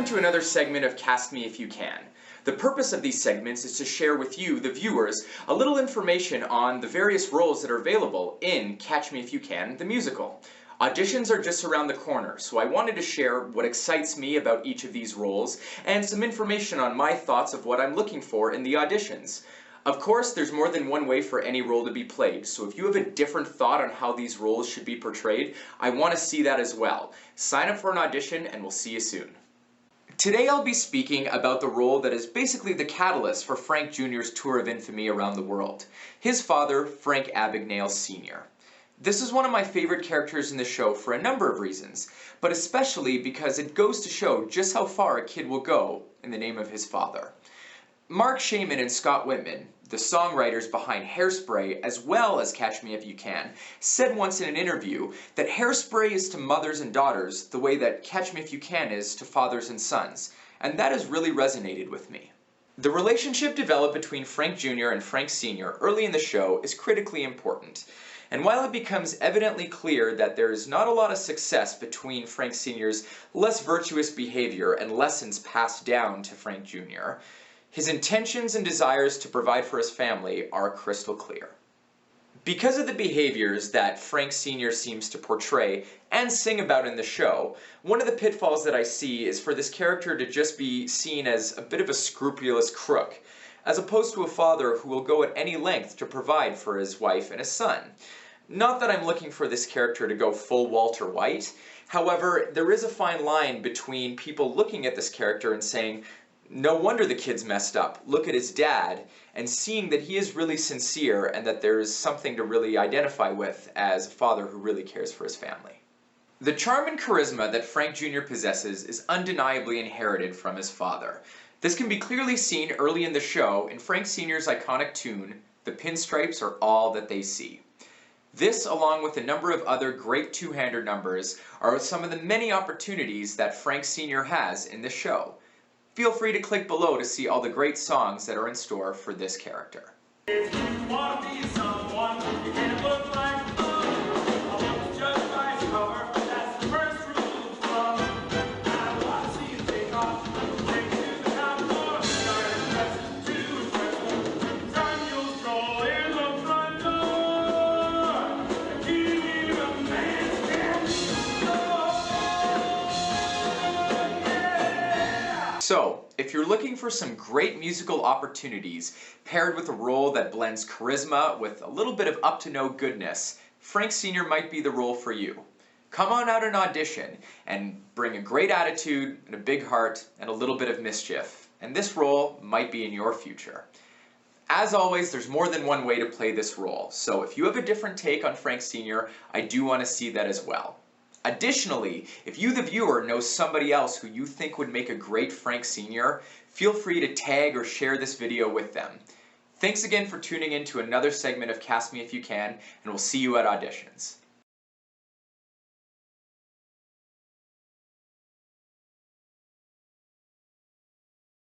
Welcome to another segment of Cast Me If You Can. The purpose of these segments is to share with you, the viewers, a little information on the various roles that are available in Catch Me If You Can, the musical. Auditions are just around the corner, so I wanted to share what excites me about each of these roles and some information on my thoughts of what I'm looking for in the auditions. Of course, there's more than one way for any role to be played, so if you have a different thought on how these roles should be portrayed, I want to see that as well. Sign up for an audition and we'll see you soon. Today I'll be speaking about the role that is basically the catalyst for Frank Jr.'s tour of infamy around the world. His father, Frank Abagnale Sr. This is one of my favorite characters in the show for a number of reasons, but especially because it goes to show just how far a kid will go in the name of his father. Mark Shaman and Scott Whitman, the songwriters behind Hairspray as well as Catch Me If You Can, said once in an interview that Hairspray is to mothers and daughters the way that Catch Me If You Can is to fathers and sons, and that has really resonated with me. The relationship developed between Frank Jr. and Frank Sr. early in the show is critically important, and while it becomes evidently clear that there is not a lot of success between Frank Sr.'s less virtuous behavior and lessons passed down to Frank Jr., his intentions and desires to provide for his family are crystal clear. Because of the behaviors that Frank Sr. seems to portray and sing about in the show, one of the pitfalls that I see is for this character to just be seen as a bit of a scrupulous crook, as opposed to a father who will go at any length to provide for his wife and his son. Not that I'm looking for this character to go full Walter White, however, there is a fine line between people looking at this character and saying, no wonder the kid's messed up, look at his dad, and seeing that he is really sincere and that there is something to really identify with as a father who really cares for his family. The charm and charisma that Frank Jr. possesses is undeniably inherited from his father. This can be clearly seen early in the show in Frank Sr.'s iconic tune, "The Pinstripes Are All That They See." This, along with a number of other great two-hander numbers, are some of the many opportunities that Frank Sr. has in the show. Feel free to click below to see all the great songs that are in store for this character. If you want to be someone, you can't look like a fool. I want to judge by his cover, that's the first rule of love. I want to see you take off, take to the top floor, start impressing to impress. Time you'll stroll in the front door, keep a man's yeah. So, if you're looking for some great musical opportunities paired with a role that blends charisma with a little bit of up-to-no goodness, Frank Sr. might be the role for you. Come on out and audition and bring a great attitude and a big heart and a little bit of mischief, and this role might be in your future. As always, there's more than one way to play this role, so if you have a different take on Frank Sr., I do want to see that as well. Additionally, if you, the viewer, know somebody else who you think would make a great Frank Sr., feel free to tag or share this video with them. Thanks again for tuning in to another segment of Cast Me If You Can, and we'll see you at auditions.